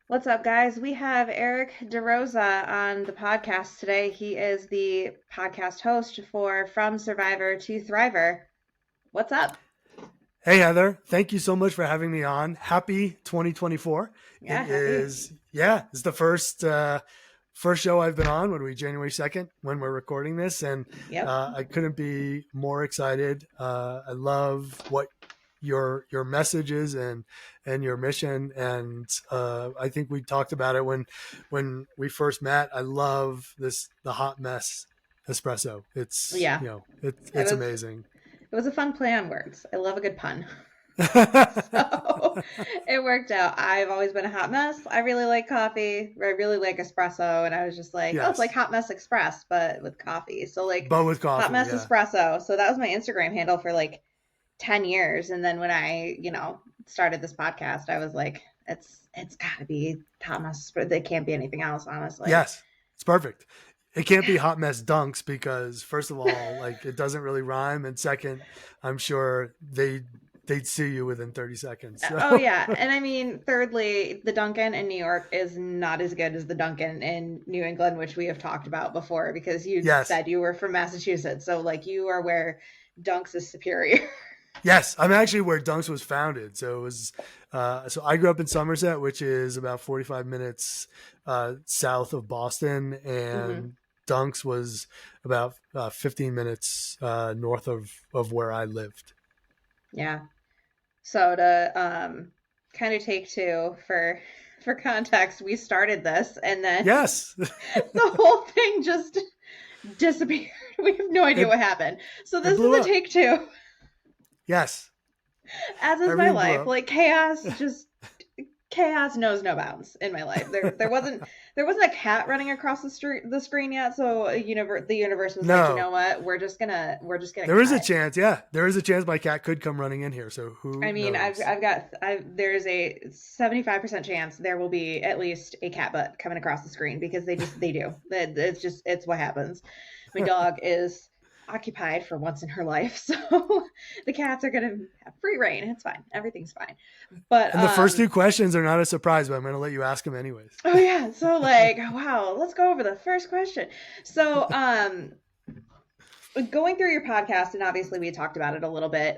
What's up, guys? We have Erik DaRosa on the podcast today. He is the podcast host for From Survivor to Thriver. What's up? Hey, Heather. Thank you so much for having me on. Happy 2024. It Yeah, happy. is, yeah, it's the first show I've been on. When we January 2nd when we're recording this, and Yep. I couldn't be more excited. I love what your message is and your mission, and I think we talked about it when we first met. I love the hot mess espresso. It's Yeah, it it's was amazing. it was a fun play on words. I love a good pun. So it worked out. I've always been a hot mess. I really like coffee. I really like espresso. And I was just like, oh, it's like Yes, Hot Mess Express, but with coffee. So, like, but with Hot coffee, Mess yeah. Espresso. So that was my Instagram handle for like 10 years. And then when I, started this podcast, I was like, it's got to be Hot Mess. It can't be anything else, honestly. Yes, it's perfect. It can't be hot mess dunks because first of all, like it doesn't really rhyme, and second, I'm sure they'd sue you within 30 seconds. Oh So yeah, and I mean, thirdly, the Dunkin' in New York is not as good as the Dunkin' in New England, which we have talked about before, because you yes, said you were from Massachusetts, so like you are where Dunks is superior. yes, I'm actually where Dunks was founded. So it was so I grew up in Somerset, which is about 45 minutes south of Boston, Hmm. and Dunks was about 15 minutes north of where I lived. Yeah. So to kind of take two for context, we started this, and then Yes, the whole thing just disappeared. We have no idea it what happened. So it this is blew a up. take two, Yes, as is my everything blew life. up. Like chaos knows no bounds in my life. There wasn't a cat running across the screen yet, so the universe was like, you know No, what, we're just gonna there is a cut. chance. Yeah, there is a chance my cat could come running in here. So I who mean, knows? there's a 75% chance there will be at least a cat butt coming across the screen, because they do. It's what happens. My dog is occupied for once in her life, so the cats are gonna have free reign. It's fine. Everything's fine. But And the first two questions are not a surprise, but I'm going to let you ask them anyways. oh yeah, so like, wow, let's go over the first question. So going through your podcast, and obviously we talked about it a little bit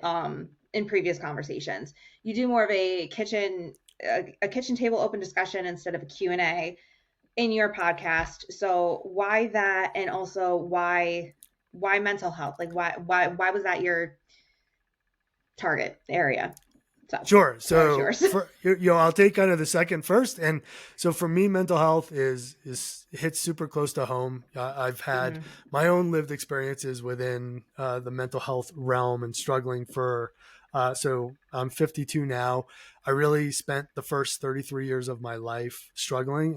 in previous conversations. You do more of a kitchen table open discussion instead of a Q&A in your podcast. So why that, and also why mental health? Like why was that your target area? So Sure. floor is So yours. for I'll take kind of the second first, and so for me, mental health is hits super close to home. I've had Hmm. my own lived experiences within the mental health realm and struggling for. So I'm 52 now. I really spent the first 33 years of my life struggling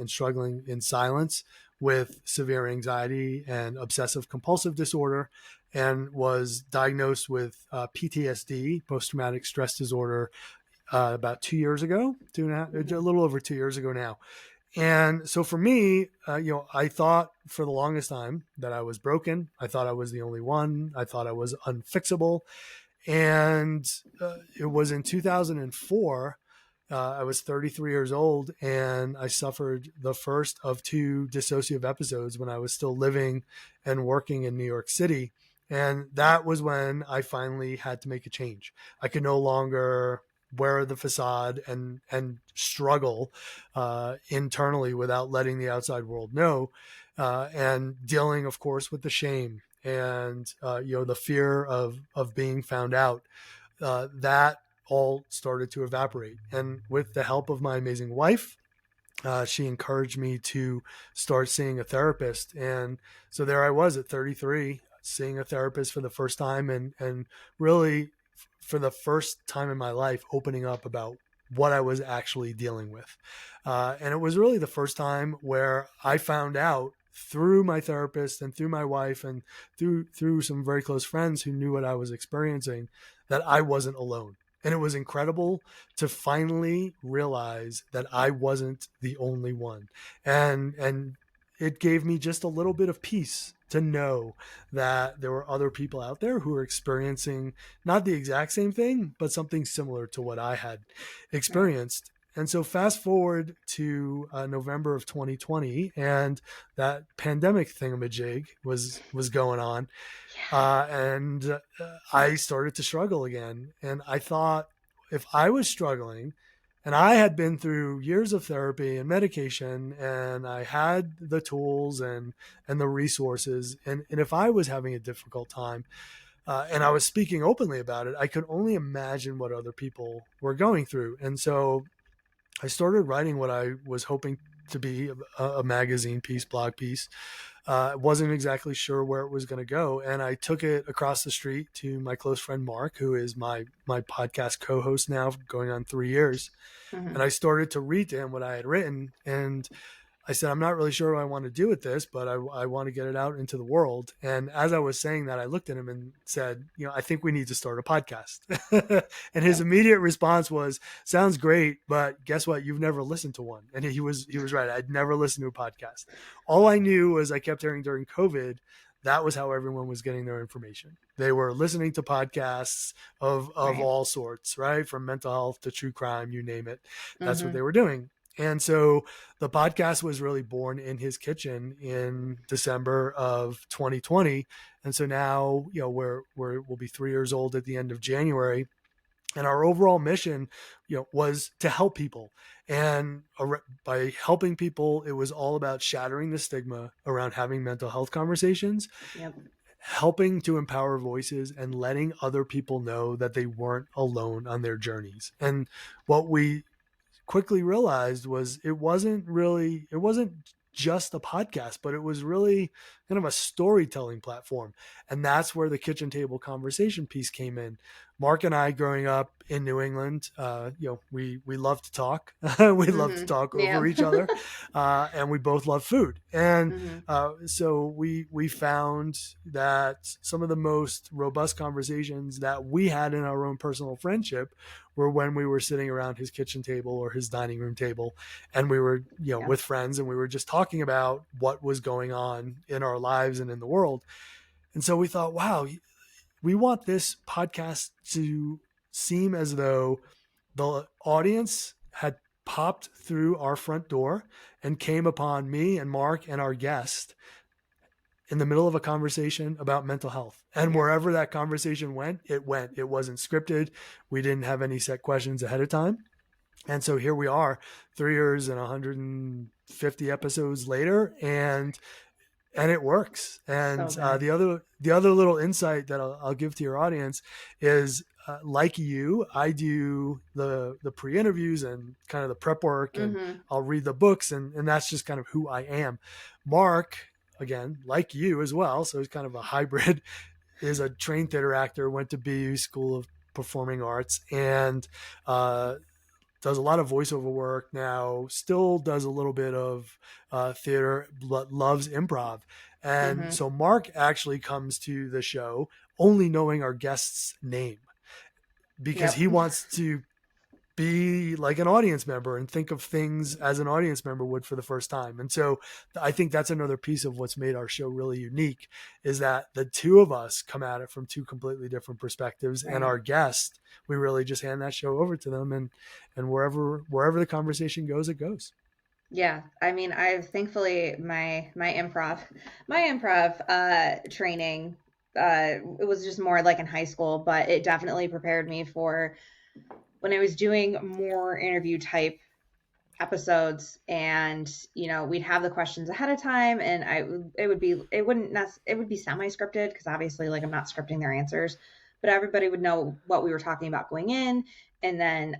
in silence with severe anxiety and obsessive compulsive disorder, and was diagnosed with PTSD, post traumatic stress disorder, about 2 years ago, a Hmm. little over 2 years ago now. And so for me, I thought for the longest time that I was broken. I thought I was the only one. I thought I was unfixable. And it was in 2004. I was 33 years old, and I suffered the first of two dissociative episodes when I was still living and working in New York City. And that was when I finally had to make a change. I could no longer wear the facade and struggle internally without letting the outside world know, and dealing, of course, with the shame and the fear of being found out. That all started to evaporate, and with the help of my amazing wife, she encouraged me to start seeing a therapist. And so there I was at 33, seeing a therapist for the first time, and really for the first time in my life opening up about what I was actually dealing with. And it was really the first time where I found out through my therapist and through my wife and through some very close friends who knew what I was experiencing, that I wasn't alone. And it was incredible to finally realize that I wasn't the only one. And it gave me just a little bit of peace to know that there were other people out there who were experiencing not the exact same thing, but something similar to what I had Right. experienced. And so fast forward to November of 2020, and that pandemic thingamajig was going on. And I started to struggle again. And I thought, if I was struggling, and I had been through years of therapy and medication, and I had the tools and the resources, and if I was having a difficult time, and I was speaking openly about it, I could only imagine what other people were going through. And so I started writing what I was hoping to be a magazine piece, blog piece. Wasn't exactly sure where it was going to go. And I took it across the street to my close friend, Mark, who is my podcast co-host now going on 3 years. Mm-hmm. And I started to read to him what I had written. And I said, I'm not really sure what I want to do with this, but I want to get it out into the world. And as I was saying that, I looked at him and said, I think we need to start a podcast. And his immediate response was, sounds great, but guess what? You've never listened to one. And he was right. I'd never listened to a podcast. All I knew was I kept hearing during COVID, that was how everyone was getting their information. They were listening to podcasts of all sorts, right? From mental health to true crime, you name it. That's what they were doing. And so the podcast was really born in his kitchen in December of 2020. And so now, we'll be 3 years old at the end of January. And our overall mission, was to help people. And by helping people, it was all about shattering the stigma around having mental health conversations, helping to empower voices, and letting other people know that they weren't alone on their journeys. And what we quickly realized was it wasn't just a podcast, but it was really kind of a storytelling platform. And that's where the kitchen table conversation piece came in. Mark and I, growing up in New England, we love to talk. We love to talk over each other, and we both love food. And so we found that some of the most robust conversations that we had in our own personal friendship were when we were sitting around his kitchen table or his dining room table, and we were with friends, and we were just talking about what was going on in our lives and in the world. And so we thought, wow, we want this podcast to seem as though the audience had popped through our front door and came upon me and Mark and our guest in the middle of a conversation about mental health. And wherever that conversation went. It wasn't scripted. We didn't have any set questions ahead of time. And so here we are 3 years and 150 episodes later, and it works. And So the other little insight that I'll give to your audience is, like you, I do the pre-interviews and kind of the prep work, and I'll read the books, and that's just kind of who I am. Mark, again, like you as well, so he's kind of a hybrid, is a trained theater actor, went to BU School of Performing Arts, and does a lot of voiceover work now, still does a little bit of theater, but loves improv. And so Mark actually comes to the show only knowing our guest's name, because he wants to be like an audience member and think of things as an audience member would for the first time. And so I think that's another piece of what's made our show really unique, is that the two of us come at it from two completely different perspectives, and our guest, we really just hand that show over to them, and wherever the conversation goes, it goes. Yeah. I mean, I've thankfully my improv training, it was just more like in high school, but it definitely prepared me for when I was doing more interview type episodes, and we'd have the questions ahead of time, and it would be semi-scripted, because obviously, like, I'm not scripting their answers, but everybody would know what we were talking about going in, and then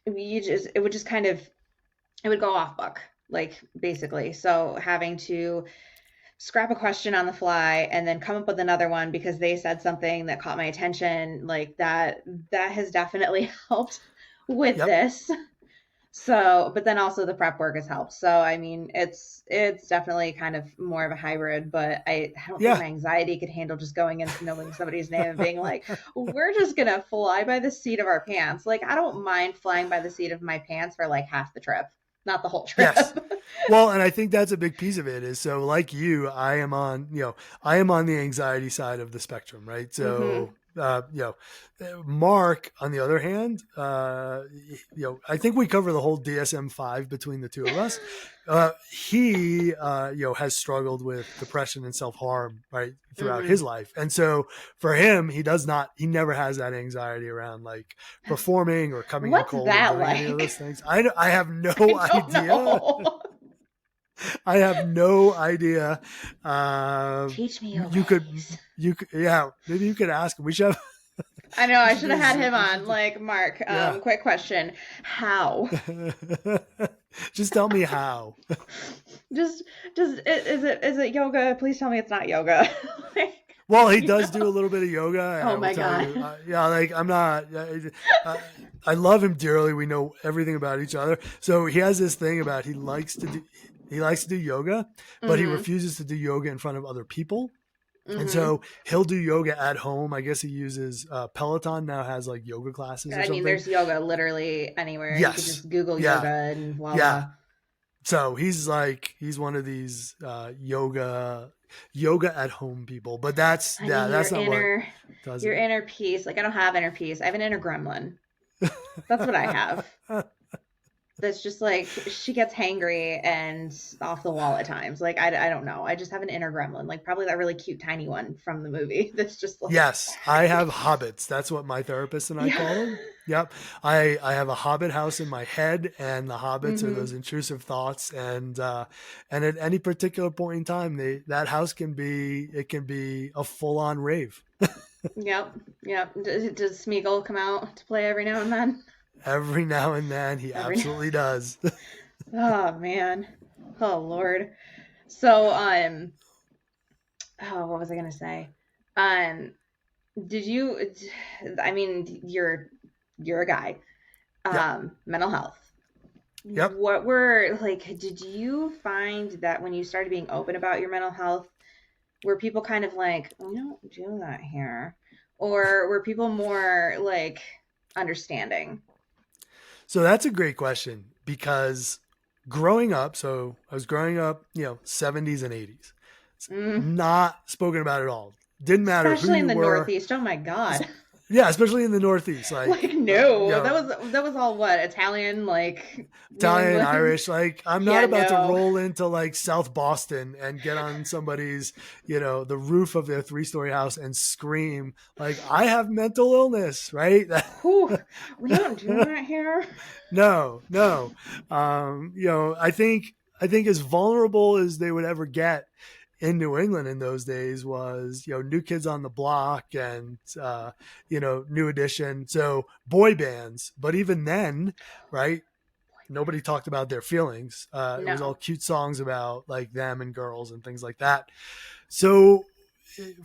it would go off book, like, basically. So having to scrap a question on the fly and then come up with another one because they said something that caught my attention, like that has definitely helped with this. So, but then also the prep work has helped. So, I mean, it's definitely kind of more of a hybrid, but I don't think my anxiety could handle just going into knowing somebody's name and being like, we're just going to fly by the seat of our pants. Like, I don't mind flying by the seat of my pants for like half the trip, not the whole trip. Yes. Well, and I think that's a big piece of it, is, so like you, I am on the anxiety side of the spectrum, right? So Mark, on the other hand, I think we cover the whole DSM-5 between the two of us. He has struggled with depression and self-harm right throughout his life, and so for him, he never has that anxiety around like performing or coming in What's cold or that doing like? any of those things. I have no I don't idea. know. I have no idea. Teach me your You ways. yeah, maybe you could ask him. We should have. I know, We I should should do. have had him on. Like, Mark, Yeah. quick question. How? Just tell me how. just is it yoga? Please tell me it's not yoga. Like, Well, he does do a little bit of yoga. And oh I will my tell God. you, like I'm not. I love him dearly. We know everything about each other. So he has this thing about he likes to do yoga, but he refuses to do yoga in front of other people. And so he'll do yoga at home. I guess he uses Peloton now has like yoga classes or something. I mean, there's yoga literally anywhere. Yes. You could just Google yoga and voila. Yeah. So he's one of these yoga at home people. But that's that's not what does your it. inner peace. Like, I don't have inner peace. I have an inner gremlin. That's what I have. That's just like, she gets hangry and off the wall at times. Like, I don't know. I just have an inner gremlin, like probably that really cute tiny one from the movie. That's just like, yes, I have hobbits. That's what my therapist and I call them. Yep. I have a hobbit house in my head, and the hobbits are those intrusive thoughts. And at any particular point in time, that house can be a full on rave. Yep. Does Smeagol come out to play every now and then? Every now and then, he absolutely does. Oh man. Oh Lord. So what was I gonna say? Did you? I mean, you're a guy. Mental health. Yep. What were like? Did you find that when you started being open about your mental health, were people kind of like, we don't do that here, or were people more like understanding? So that's a great question, because growing up, so I was growing up, 70s and 80s. Not spoken about at all. Didn't matter especially who you in the were. Northeast. Oh my God. Yeah, especially in the Northeast. Like no, that was all what, Italian, like Italian, Irish. Like, I'm not about to no. roll into like South Boston and get on somebody's, the roof of their 3-story house and scream like, I have mental illness, right? Whew, we don't do that here. No. I think as vulnerable as they would ever get in New England in those days was, New Kids on the Block and, New Edition. So boy bands. But even then, right, nobody talked about their feelings. It was all cute songs about like them and girls and things like that. So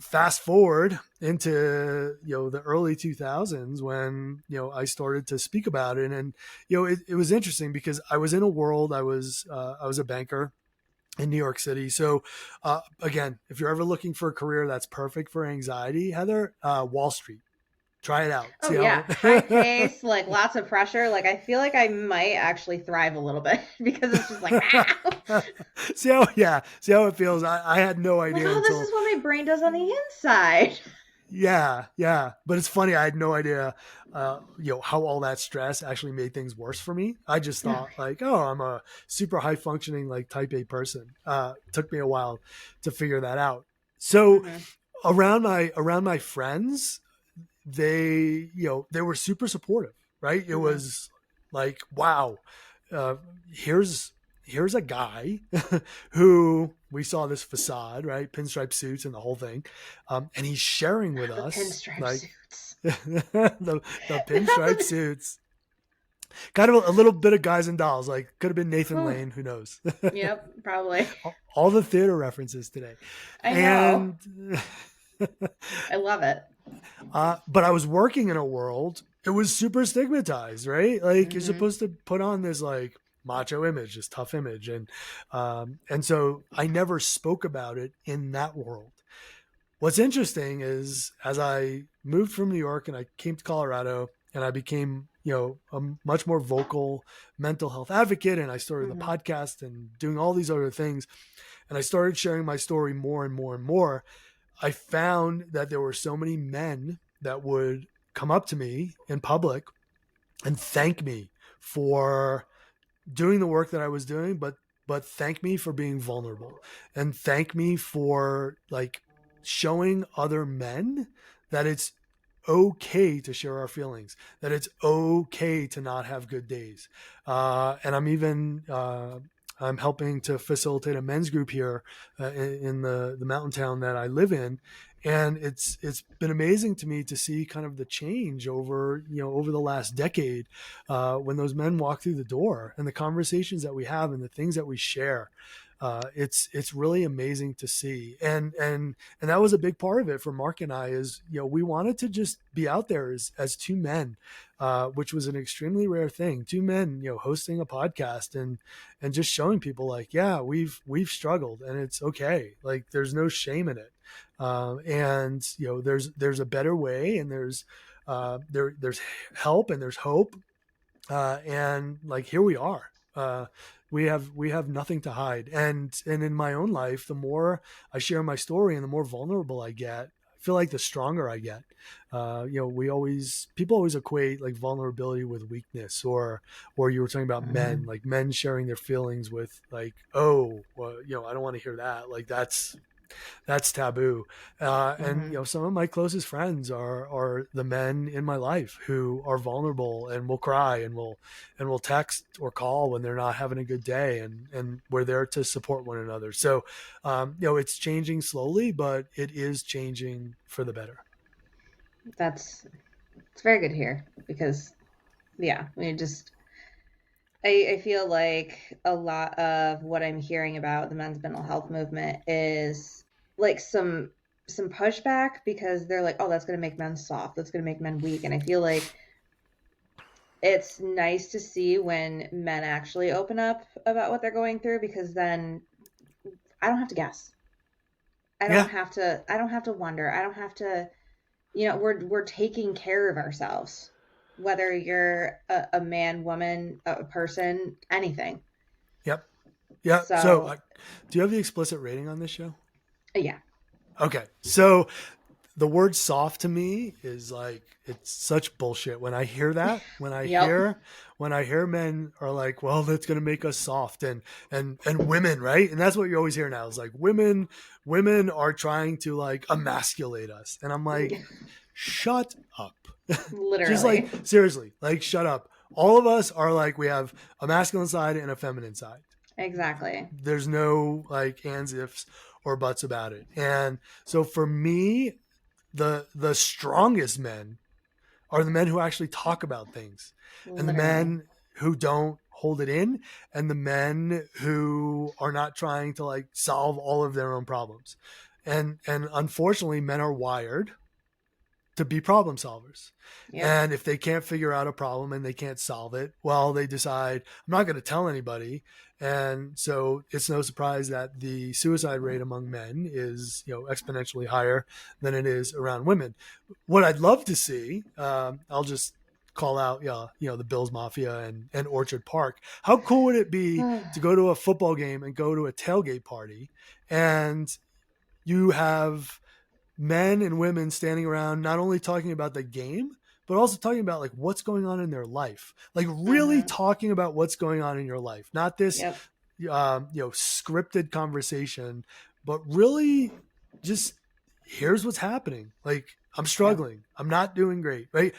fast forward into, the early 2000s when, I started to speak about it. And, it was interesting because I was in a world, I was a banker in New York City. So again, if you're ever looking for a career that's perfect for anxiety, Heather, Wall Street, try it out. Oh yeah, high pace, like lots of pressure. Like, I feel like I might actually thrive a little bit because it's just like, see how it feels. I had no idea. Like, this is what my brain does on the inside. Yeah. But it's funny. I had no idea, how all that stress actually made things worse for me. I just thought like, oh, I'm a super high functioning, like type A person. Took me a while to figure that out. So around my friends, they were super supportive, right? It was like, wow, here's a guy who we saw this facade, right? Pinstripe suits and the whole thing. And he's sharing with us pinstripe suits. the pinstripe suits. Kind of a little bit of Guys and Dolls, like could have been Nathan Lane, who knows? Yep, probably. All the theater references today. I know. And I love it. But I was working in a world, it was super stigmatized, right? Like you're supposed to put on this like macho image, this tough image. And so I never spoke about it in that world. What's interesting is as I moved from New York and I came to Colorado and I became, a much more vocal mental health advocate, and I started the podcast and doing all these other things. And I started sharing my story more and more and more. I found that there were so many men that would come up to me in public and thank me for doing the work that I was doing, but thank me for being vulnerable and thank me for like showing other men that it's okay to share our feelings, that it's okay to not have good days. And I'm helping to facilitate a men's group here in the mountain town that I live in. And it's been amazing to me to see kind of the change over the last decade when those men walk through the door and the conversations that we have and the things that we share. It's really amazing to see, and that was a big part of it for Mark and I. Is we wanted to just be out there as two men, which was an extremely rare thing. Two men, hosting a podcast and just showing people like, yeah, we've struggled and it's okay. Like there's no shame in it, and there's a better way, and there's help and there's hope, and like here we are. We have nothing to hide, and in my own life, the more I share my story and the more vulnerable I get, I feel like the stronger I get. People always equate like vulnerability with weakness, or you were talking about men, like men sharing their feelings with like, oh, well, I don't want to hear that. Like that's taboo. And some of my closest friends are the men in my life who are vulnerable and will cry and will text or call when they're not having a good day, and we're there to support one another. So it's changing slowly, but it is changing for the better. It's very good to hear, because yeah, I feel like a lot of what I'm hearing about the men's mental health movement is like some pushback, because they're like, oh, that's going to make men soft, that's going to make men weak. And I feel like it's nice to see when men actually open up about what they're going through, because then I don't have to guess. Yeah. I don't have to wonder. I don't have to, we're taking care of ourselves, whether you're a man, woman, a person, anything. Yep. Yeah. So So, do you have the explicit rating on this show? yeah. Okay. So the word soft to me is like, it's such bullshit. When I hear that, Yep. when I hear men are like, well, that's going to make us soft, and women, right? And that's what you always hear now is like women are trying to like emasculate us. And I'm like, shut up. Just like Literally. seriously, like shut up. All of us are like, we have a masculine side and a feminine side. Exactly. There's no like ands, ifs, or buts about it. And so for me, the strongest men are the men who actually talk about things, and the Literally. men who don't hold it in, and the men who are not trying to like solve all of their own problems. And unfortunately, men are wired to be problem solvers. Yep. And if they can't figure out a problem and they can't solve it, well, they decide, I'm not going to tell anybody. And so it's no surprise that the suicide rate among men is, exponentially higher than it is around women. What I'd love to see, I'll just call out, the Bills Mafia and Orchard Park. How cool would it be to go to a football game and go to a tailgate party, and you have men and women standing around not only talking about the game, but also talking about like what's going on in their life, like really Mm-hmm. talking about what's going on in your life, not this Yep. scripted conversation, but really just here's what's happening. Like I'm Yep. struggling, I'm not doing great, right?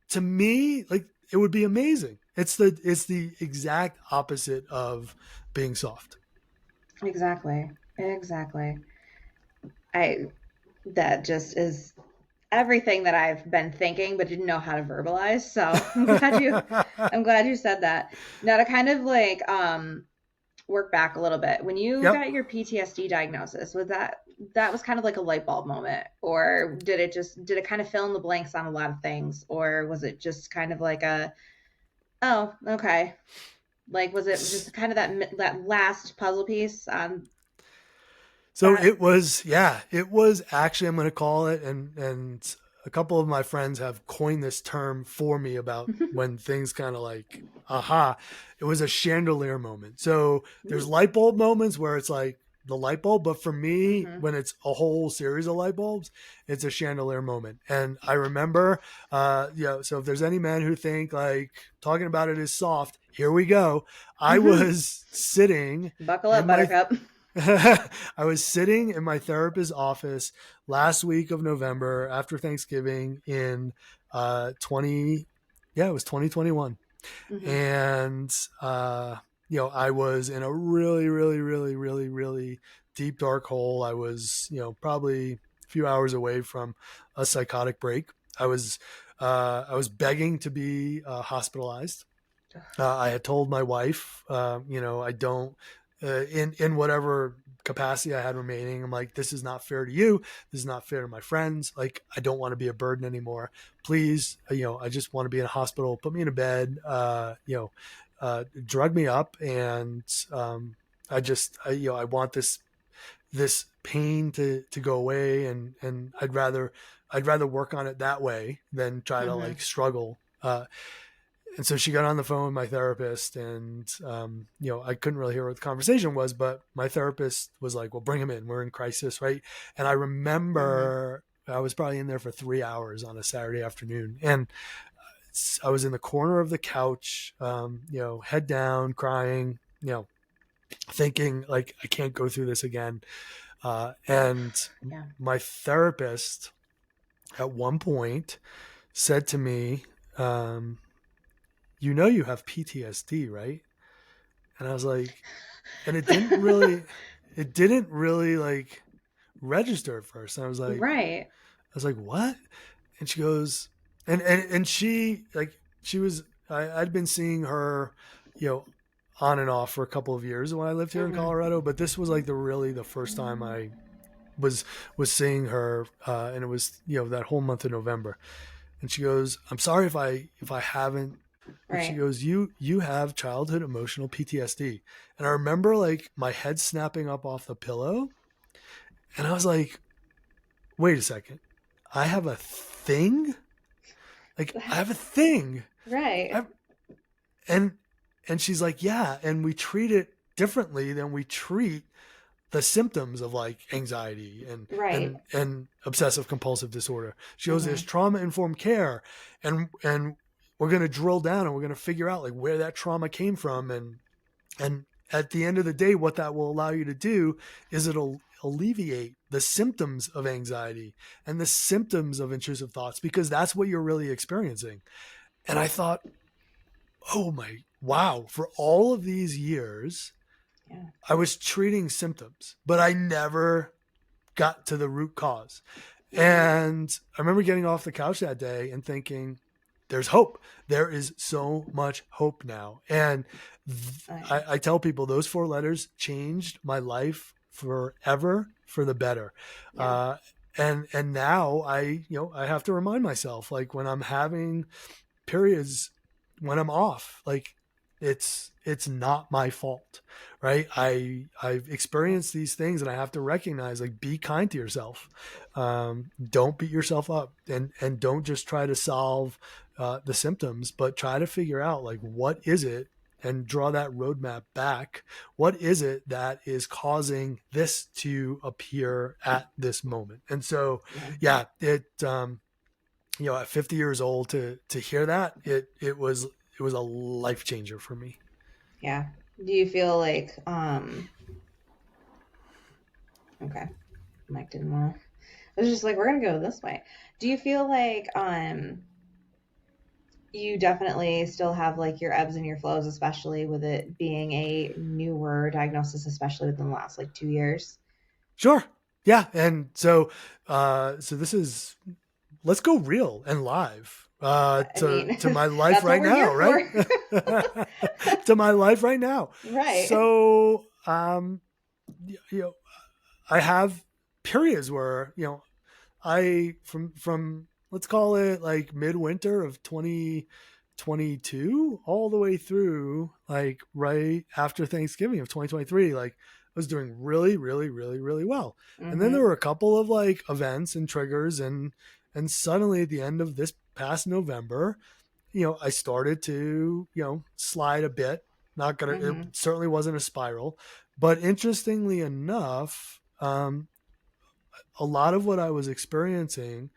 To me, like it would be amazing. It's the exact opposite of being soft. Exactly. Exactly. I That just is everything that I've been thinking but didn't know how to verbalize. So I'm glad you said that. Now, to kind of like work back a little bit. When you Yep. got your PTSD diagnosis, that was kind of like a light bulb moment, or did it kind of fill in the blanks on a lot of things, or was it just kind of like a, oh, okay, like was it just kind of that last puzzle piece on So that? it was, yeah, it was actually, I'm going to call it, and a couple of my friends have coined this term for me about when things kind of like, aha, it was a chandelier moment. So there's Ooh. light bulb moments where it's like, the light bulb, but for me, Mm-hmm. when it's a whole series of light bulbs, it's a chandelier moment. And I remember, so if there's any men who think like talking about it is soft, here we go. I was sitting Buckle up, in my Buttercup. I was sitting in my therapist's office last week of November after Thanksgiving in 20 yeah, it was 2021. Mm-hmm. And I was in a really, really, really, really, really deep dark hole. I was, probably a few hours away from a psychotic break. I was begging to be hospitalized. I had told my wife, I don't, in whatever capacity I had remaining, I'm like, this is not fair to you. This is not fair to my friends. Like, I don't want to be a burden anymore. Please, I just want to be in a hospital. Put me in a bed. Drug me up, and I want this pain to go away, and I'd rather work on it that way than try to Mm-hmm. like struggle. And so she got on the phone with my therapist, and I couldn't really hear what the conversation was, but my therapist was like, well, bring him in, we're in crisis, right? And I Mm-hmm. remember I was probably in there for 3 hours on a Saturday afternoon, and I was in the corner of the couch, head down, crying, thinking like, I can't go through this again. And Yeah. my therapist at one point said to me, um, you have PTSD, right? And I was like, and it didn't really like register at first. And Right. I was like, what? And she goes, and she like, she was, I'd been seeing her, you know, on and off for a couple of years when I lived here in Mm-hmm. Colorado, but this was like the first time I was seeing her, and it was, that whole month of November. And she goes, I'm sorry if I haven't, but she Right. goes, you have childhood emotional PTSD. And I remember like my head snapping up off the pillow, and I was like, wait a second, I have a thing? Like, I have a thing. Right. I and and she's like, yeah, and we treat it differently than we treat the symptoms of like anxiety and Right. and obsessive compulsive disorder. She goes, Mm-hmm. there's trauma informed care, and we're going to drill down and we're going to figure out like where that trauma came from, and at the end of the day, what that will allow you to do is it'll alleviate the symptoms of anxiety and the symptoms of intrusive thoughts, because that's what you're really experiencing. And I thought, oh my, wow, for all of these years Yeah. I was treating symptoms, but I never got to the root cause. Mm-hmm. And I remember getting off the couch that day and thinking, there's hope. There is so much hope now. And Oh, yeah. I tell people those 4 letters changed my life forever for the better. Yeah. Uh, and now I have to remind myself, like when I'm having periods, when I'm off, like it's not my fault, right? I've Yeah. experienced these things, and I have to recognize, like, be kind to yourself. Don't beat yourself up, and don't just try to solve the symptoms, but try to figure out like what is it, and draw that roadmap back. What is it that is causing this to appear at this moment? And so, Yeah. yeah, at 50 years old, to hear that, it was a life changer for me. Yeah. Do you feel like okay, Mike didn't want to. I was just like, we're gonna go this way. Do you feel like you definitely still have like your ebbs and your flows, especially with it being a newer diagnosis, especially within the last like 2 years? Sure. Yeah. And so this is, let's go real and live, I to mean, my life that's what right we're here now, right? for. To my life right now. Right. So, you know, I have periods where, I from let's call it like midwinter of 2022 all the way through like right after Thanksgiving of 2023, like I was doing really, really, really, really well. And then there Mm-hmm. were a couple of like events and triggers, and suddenly at the end of this past November, I started to, slide a bit. Not gonna. It Mm-hmm. certainly wasn't a spiral, but interestingly enough, a lot of what I was experiencing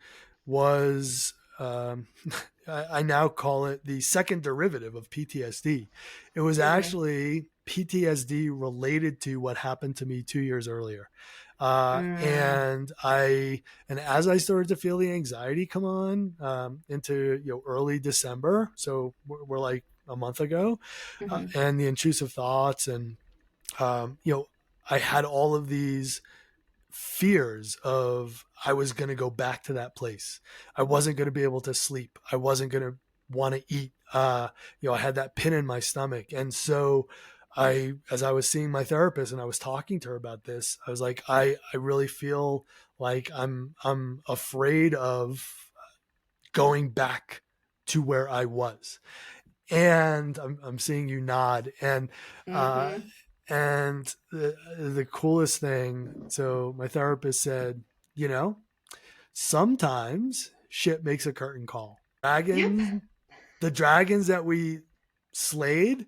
was I now call it the second derivative of PTSD. It was Mm-hmm. actually PTSD related to what happened to me 2 years earlier. Mm. And as I started to feel the anxiety come on into early December, so we're like a month ago, Mm-hmm. and the intrusive thoughts and I had all of these fears of I was going to go back to that place. I wasn't going to be able to sleep. I wasn't going to want to eat. I had that pin in my stomach. And so as I was seeing my therapist and I was talking to her about this, I was like, I really feel like I'm afraid of going back to where I was. And I'm seeing you nod. Uh, Mm-hmm. and the coolest thing, so my therapist said, you know, sometimes shit makes a curtain call. Yep. The dragons that we slayed,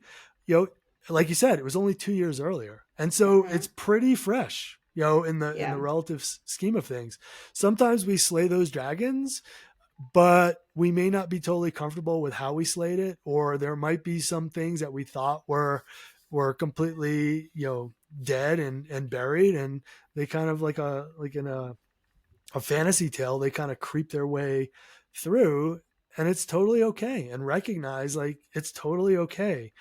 you know, like you said, it was only 2 years earlier. And so Mm-hmm. it's pretty fresh, in the Yeah. relative scheme of things. Sometimes we slay those dragons, but we may not be totally comfortable with how we slayed it, or there might be some things that we thought were completely dead and buried, and they kind of like in a fantasy tale, they kind of creep their way through, and it's totally okay, and recognize like it's totally okay.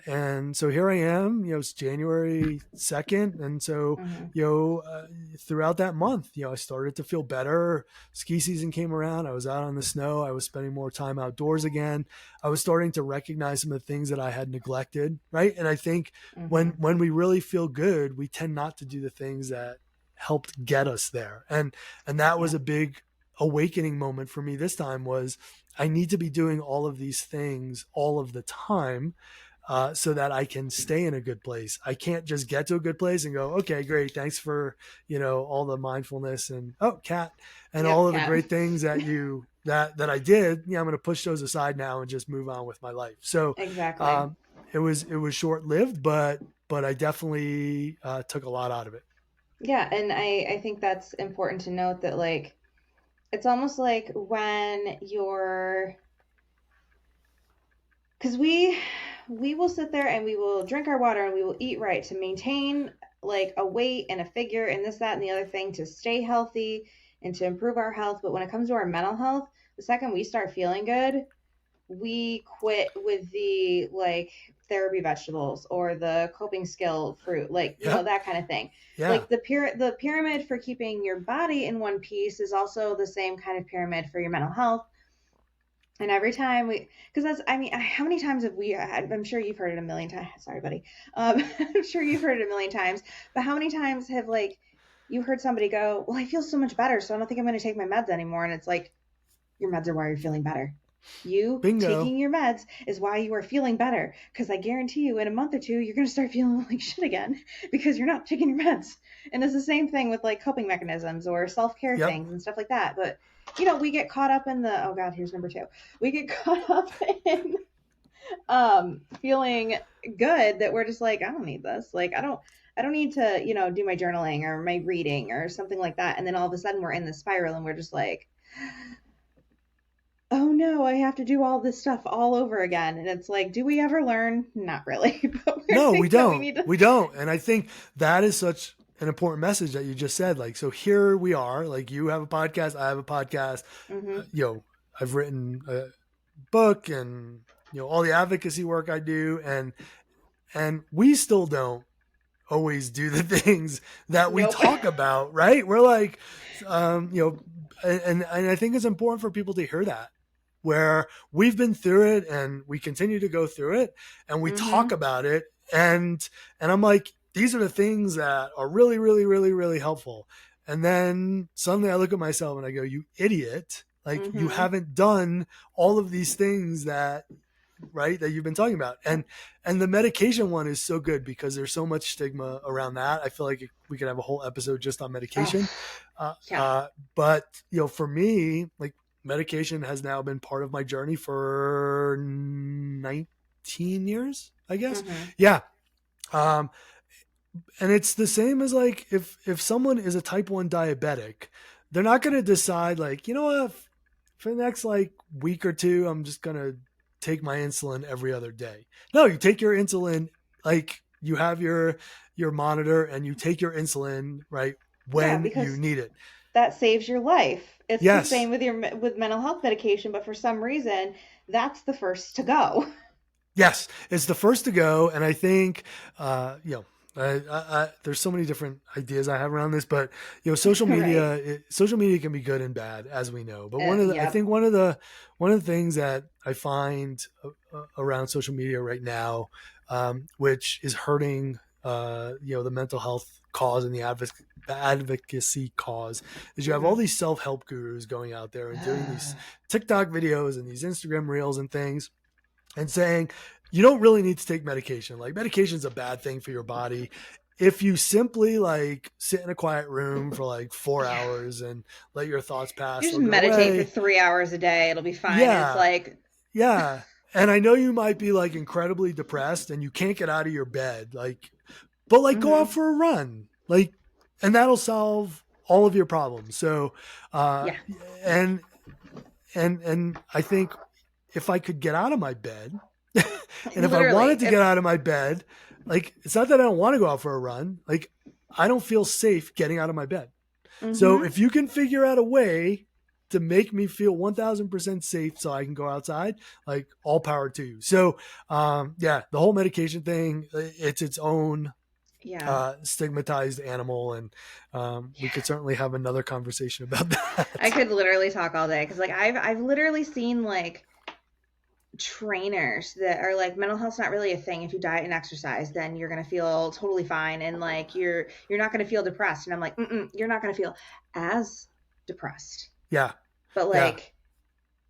And so here I am, it's January 2nd. And so, Mm-hmm. throughout that month, I started to feel better. Ski season came around. I was out on the snow. I was spending more time outdoors again. I was starting to recognize some of the things that I had neglected. Right. And I think Mm-hmm. when we really feel good, we tend not to do the things that helped get us there. And that was Yeah. a big awakening moment for me this time. Was I need to be doing all of these things all of the time, so that I can stay in a good place. I can't just get to a good place and go, okay, great, thanks for all the mindfulness and cat and all Yep. of the Cat. great things that I did. Yeah, I'm going to push those aside now and just move on with my life. So Exactly. um, it was short lived, but I definitely took a lot out of it. Yeah, and I think that's important to note that like it's almost like when you're because we will sit there and we will drink our water and we will eat right to maintain like a weight and a figure and this that and the other thing to stay healthy and to improve our health, but when it comes to our mental health, the second we start feeling good, we quit with the like therapy vegetables or the coping skill fruit, like Yeah, that kind of thing. yeah, Like the pyramid for keeping your body in one piece is also the same kind of pyramid for your mental health. And every time because that's, I mean, how many times have we, I'm sure you've heard it a million times. Sorry, buddy. I'm sure you've heard it a million times, but how many times have like you heard somebody go, well, I feel so much better, so I don't think I'm going to take my meds anymore. And it's like, your meds are why you're feeling better. You bingo. taking your meds is why you are feeling better. Because I guarantee you, in a month or two, you're going to start feeling like shit again because you're not taking your meds. And it's the same thing with like coping mechanisms or self care Yep. things and stuff like that. But, we get caught up in the, oh God, here's number two. We get caught up in feeling good that we're just like, I don't need this. Like, I don't need to, do my journaling or my reading or something like that. And then all of a sudden we're in the spiral and we're just like, oh no, I have to do all this stuff all over again. And it's like, do we ever learn? Not really, but we're No, we thinking that we don't. need to. We don't. And I think that is such an important message that you just said. Like, so here we are. Like, you have a podcast, I have a podcast. Mm-hmm. Uh, you know, I've written a book, and all the advocacy work I do, and we still don't always do the things that we Nope. talk about, right? We're like, and I think it's important for people to hear that, where we've been through it and we continue to go through it and we talk Mm-hmm. about it. And I'm like, these are the things that are really, really, really, really helpful. And then suddenly I look at myself and I go, you idiot. Like, you Mm-hmm. haven't done all of these things that right that you've been talking about. And the medication one is so good because there's so much stigma around that. I feel like we could have a whole episode just on Oh, medication. uh, yeah. uh, but for me, like, medication has now been part of my journey for 15 years, I guess. Mm-hmm. Yeah. Um, and it's the same as like if someone is a type 1 diabetic, they're not going to decide like, you know what, for the next like week or two, I'm just going to take my insulin every other day. No, you take your insulin, like you have your monitor and you take your insulin right Yeah, when you because need it. that saves your life. It's the Yes. same with mental health medication, but for some reason, that's the first to go. Yes, it's the first to go, and I think there's so many different ideas I have around this, but Right. social media can be good and bad, as we know. But I Yep. think one of the things that I find around social media right now, which is hurting, the mental health cause and the advocacy cause, is you have all Mm-hmm. these self help gurus going out there and doing these TikTok videos and these Instagram reels and things and saying you don't really need to take medication. Like medication is a bad thing for your body. If you simply like sit in a quiet room for like four Yeah. hours and let your thoughts You pass, just they'll go meditate for away. 3 hours a day, it'll be fine. And it's Yeah. like, Yeah. And I know you might be like incredibly depressed and you can't get out of your bed. But like go out mm-hmm. for a run. And that'll solve all of your problems. So, uh, Yeah, and, and I think if I could get out of my bed, and if I literally. wanted to get out of my bed, like it's not that I don't want to go out for a run. Like I don't feel safe getting out of my bed. So Mm-hmm. if you can figure out a way to make me feel 1000% safe so I can go outside, like all power to you. So, yeah, the whole medication thing, it's its own Yeah. stigmatized animal. And we could certainly have another conversation about I that. could literally talk all day because like I've literally seen like trainers that are like mental health's not really a thing. If you diet and exercise, then you're gonna feel totally fine and like you're not gonna feel depressed. And I'm like, you're not gonna feel as depressed. Yeah. But Yeah. like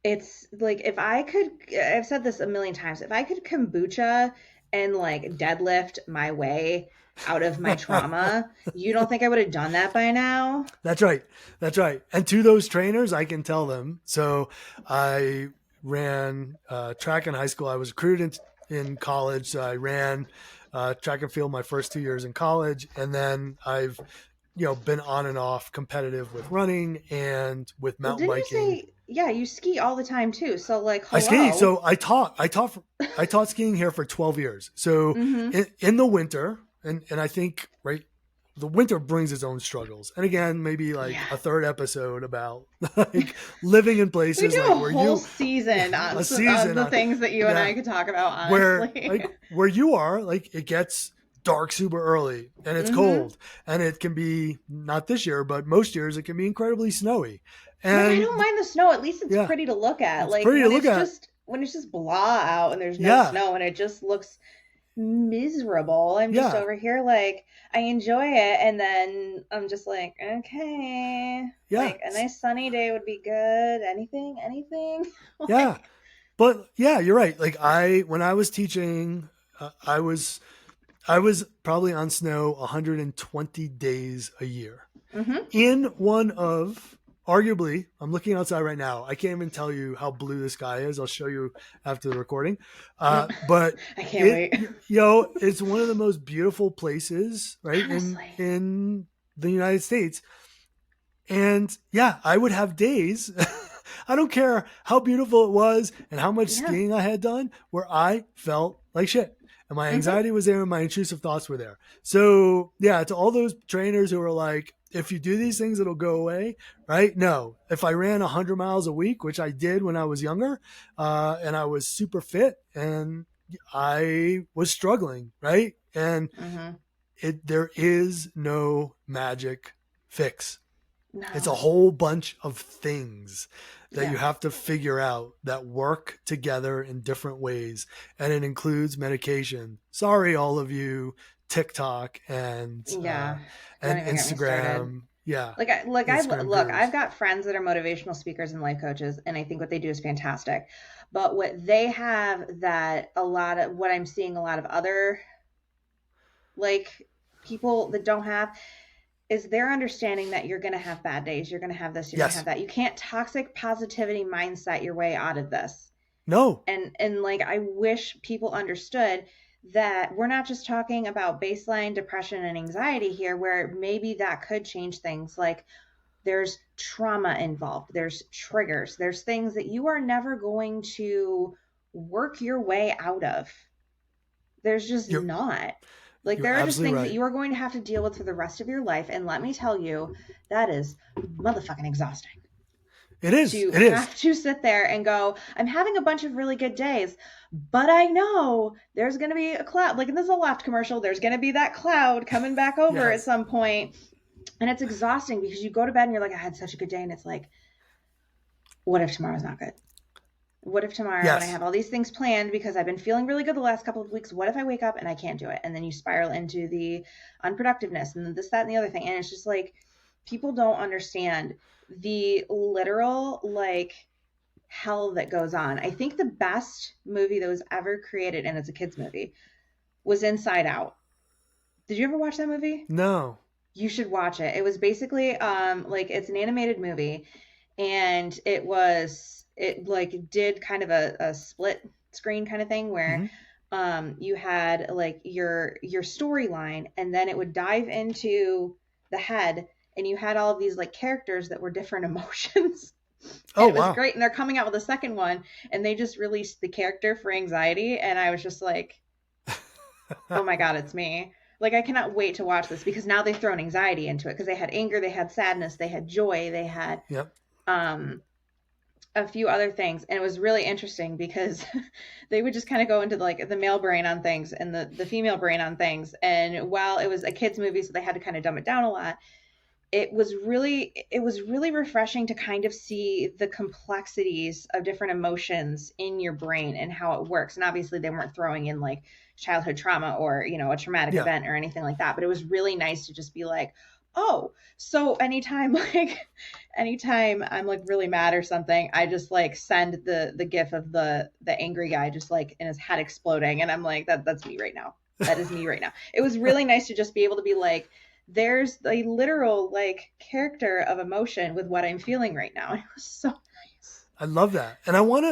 it's like if I could, I've said this a million times, if I could kombucha and like deadlift my way out of my trauma, you don't think I would have done that by now? That's right. That's right. And to those trainers, I can tell them. So I ran track in high school. I was recruited in college. So I ran track and field my first 2 years in college. And then I've, been on and off competitive with running and with Well, mountain didn't you biking. say, yeah, you ski all the time too? So, like, I ski. hello. So I taught skiing here for 12 years. So Mm-hmm. in the winter, and I think, right, the winter brings its own struggles. And again, maybe like Yeah. a third episode about like living in We places do a like where whole you, season a on season the on, things that you and yeah, I could talk about, where honestly. like where you are, like it gets dark super early and it's Mm-hmm. cold and it can be not this year, but most years it can be incredibly snowy. Like, I don't And mind the snow. At least it's yeah, pretty to look at. it's Like pretty to look at. when it's just blah out and there's no Yeah. snow and it just looks miserable. I'm just Yeah. over here like I enjoy it and then I'm just like, okay, Yeah. like a nice sunny day would be good. Anything? Yeah. Like, But yeah, you're right. Like when I was teaching, I was probably on snow 120 days a year. mm-hmm. In one of, arguably, I'm looking outside right now. I can't even tell you how blue the sky is. I'll show you after the recording. But I can't wait. it's one of the most beautiful places, right, in Honestly. in the United States. And yeah, I would have days. I don't care how beautiful it was and how much Yeah. skiing I had done, where I felt like shit. And my Mm-hmm. anxiety was there and my intrusive thoughts were there. So, yeah, to all those trainers who are like, if you do these things, it'll go away, right? No. If I ran 100 miles a week, which I did when I was younger, and I was super fit and I was struggling, right? And Mm-hmm. there is no magic fix. It's a No. whole bunch of things that you Yeah. have to figure out that work together in different ways. And it includes medication. Sorry, all of you, TikTok Yeah. Don't even get me started. Instagram. Yeah. Instagram Look, gurus. I've got friends that are motivational speakers and life coaches, and I think what they do is fantastic. But what they have that a lot of what I'm seeing a lot of other like people that don't have is their understanding that you're going to have bad days, you're going to have this, you're going to have Yes. that. You can't toxic positivity mindset your way out of this. No. And like I wish people understood that we're not just talking about baseline depression and anxiety here, where maybe that could change things. Like there's trauma involved, there's triggers, there's things that you are never going to work your way out of. There's just You're not. Like you're there are just absolutely things that right. you are going to have to deal with for the rest of your life, and let me tell you, that is motherfucking exhausting It is. to It is. have to sit there and go, I'm having a bunch of really good days, but I know there's going to be a cloud. Like in this left commercial, there's going to be that cloud coming back over at Yes. some point. And it's exhausting because you go to bed and you're like, I had such a good day. And it's like, what if tomorrow's not good? What if tomorrow, when I Yes. have all these things planned because I've been feeling really good the last couple of weeks, what if I wake up and I can't do it? And then you spiral into the unproductiveness and this, that, and the other thing. And it's just like, people don't understand the literal, like, hell that goes on. I think the best movie that was ever created, and it's a kids movie, was Inside Out. Did you ever watch that movie? No. You should watch it. It was basically like it's an animated movie, and it like did kind of a split screen kind of thing where Hmm. you had like your storyline, and then it would dive into the head, and you had all of these like characters that were different emotions. And Oh it was wow. great, and they're coming out with a second one, and they just released the character for anxiety, and I was just like, oh my god, it's me. Like I cannot wait to watch this because now they've thrown anxiety into it because they had anger, they had sadness, they had joy, they had Yep. um a few other things, and it was really interesting because they would just kind of go into like the male brain on things and the female brain on things, and while it was a kids movie so they had to kind of dumb it down a lot, it was really refreshing to kind of see the complexities of different emotions in your brain and how it works. And obviously they weren't throwing in like childhood trauma or, a traumatic Yeah. event or anything like that, but it was really nice to just be like, oh, so anytime like anytime I'm like really mad or something, I just like send the gif of the angry guy just like in his head exploding, and I'm like, that's me right now. That is me right now. It was really nice to just be able to be like, there's a literal like character of emotion with what I'm feeling right now. It was so nice. I love that. And I want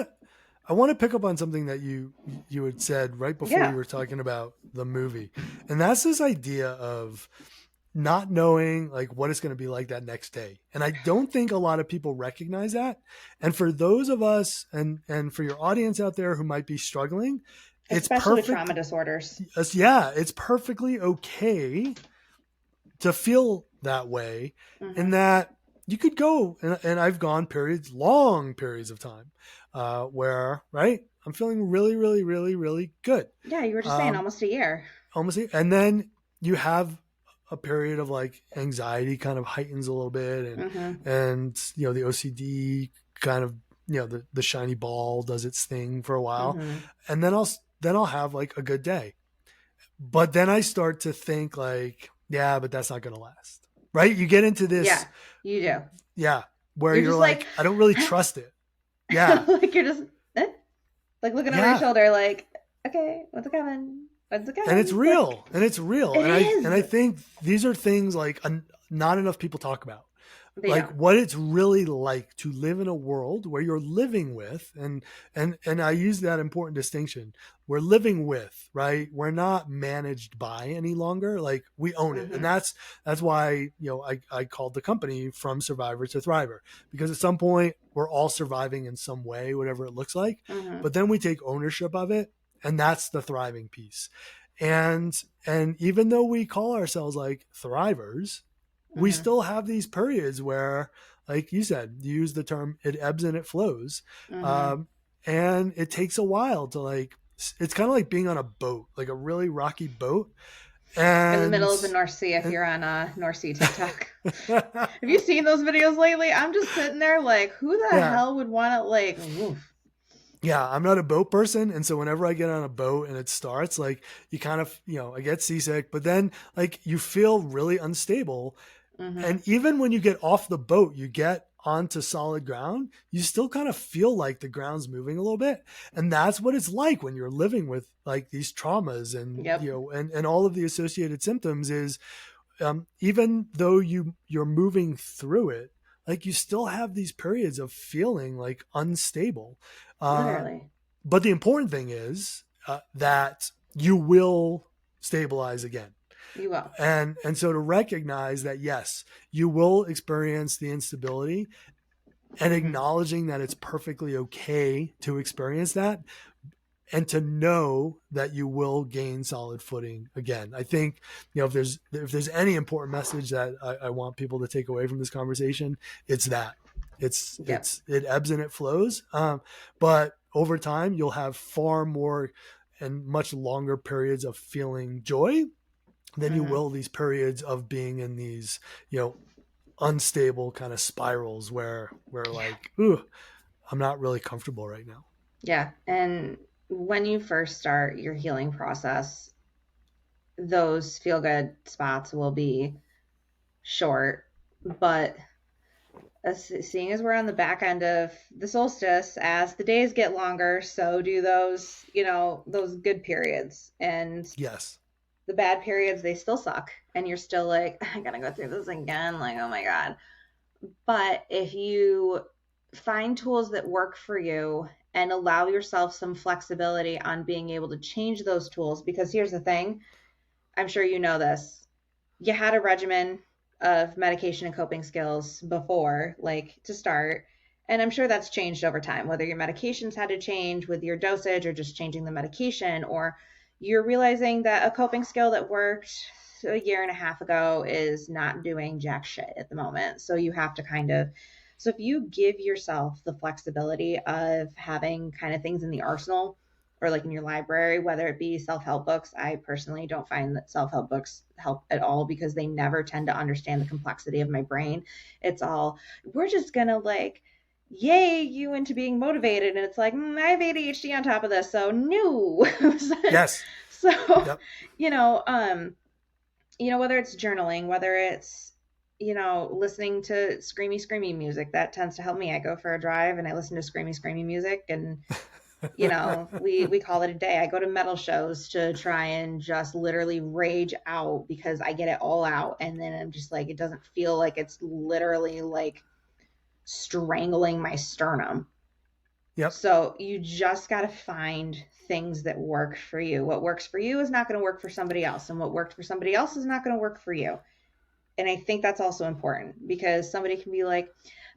to pick up on something that you had said right before you Yeah, were talking about the movie. And that's this idea of not knowing like what it's going to be like that next day. And I don't think a lot of people recognize that. And for those of us and for your audience out there who might be struggling, it's especially with perfect. trauma disorders. Yeah, it's perfectly okay to feel that way, and Hmm. that you could go and I've gone periods, long periods of time, where right I'm feeling really, really, really, really good, Yeah, you were just saying um, almost a year. almost, and then you have a period of like anxiety kind of heightens a little bit, Hmm. and the OCD kind of, the shiny ball does its thing for a while, Hmm. and then I'll have like a good day, but then I start to think like, yeah, but that's not going to last. Right? You get into this, Yeah, you do. yeah, where You're you're just like, like, I don't really trust it. Yeah. like you're just like looking over your Yeah. shoulder, like, okay, what's it coming? What's it And it's coming? Like, real. And it's real. it And I is. think these are things like not enough people talk about. They Like don't. what it's really like to live in a world where you're living with, and I use that important distinction. We're living with, right? We're not managed by any longer. Like we own it. And Hmm. that's why, I called the company From Survivor to Thriver, because at some point we're all surviving in some way, whatever it looks like. Hmm. But then we take ownership of it, and that's the thriving piece. And even though we call ourselves like thrivers, we Hmm. still have these periods where, like you said, you use the term, it ebbs and it flows. Hmm. Um, and it takes a while to like, it's kind of like being on a boat, like a really rocky boat. In the And, middle of the North Sea, if and you're on North Sea TikTok. Have you seen those videos lately? I'm just sitting there like, who the yeah, hell would want to like, woof. yeah, I'm not a boat person. And so whenever I get on a boat and it starts, like you kind of, I get seasick, but then like you feel really unstable. Hmm. And even when you get off the boat, you get onto solid ground, you still kind of feel like the ground's moving a little bit. And that's what it's like when you're living with like these traumas, and, Yep. and all of the associated symptoms is, even though you're moving through it, like you still have these periods of feeling like unstable. Uh, Literally. but the important thing is that you will stabilize again. You will. And so to recognize that, yes, you will experience the instability, and Mm-hmm. acknowledging that it's perfectly okay to experience that, and to know that you will gain solid footing again. I think, if there's any important message that I want people to take away from this conversation, it's that Yep. it ebbs and it flows. But over time, you'll have far more and much longer periods of feeling joy than you Mm-hmm. will these periods of being in these, unstable kind of spirals where Yeah. like, ooh, I'm not really comfortable right now. Yeah. And when you first start your healing process, those feel good spots will be short, but seeing as we're on the back end of the solstice, as the days get longer, so do those, those good periods. And Yes. the bad periods, they still suck. And you're still like, I gotta go through this again. Like, oh my God. But if you find tools that work for you and allow yourself some flexibility on being able to change those tools, because here's the thing, I'm sure you know this. You had a regimen of medication and coping skills before, like to start. And I'm sure that's changed over time, whether your medications had to change with your dosage or just changing the medication, or you're realizing that a coping skill that worked a year and a half ago is not doing jack shit at the moment. So you have to so if you give yourself the flexibility of having kind of things in the arsenal or like in your library, whether it be self-help books. I personally don't find that self-help books help at all because they never tend to understand the complexity of my brain. It's all, we're just gonna like yay you into being motivated. And it's like, I have ADHD on top of this. So no. Yes. So, Yep. you know, um, whether it's journaling, whether it's, listening to screamy music, that tends to help me. I go for a drive and I listen to screamy music, and we call it a day. I go to metal shows to try and just literally rage out because I get it all out, and then I'm just like, it doesn't feel like it's literally like strangling my sternum. Yep. So you just got to find things that work for you. What works for you is not going to work for somebody else, and what worked for somebody else is not going to work for you. And I think that's also important because somebody can be like,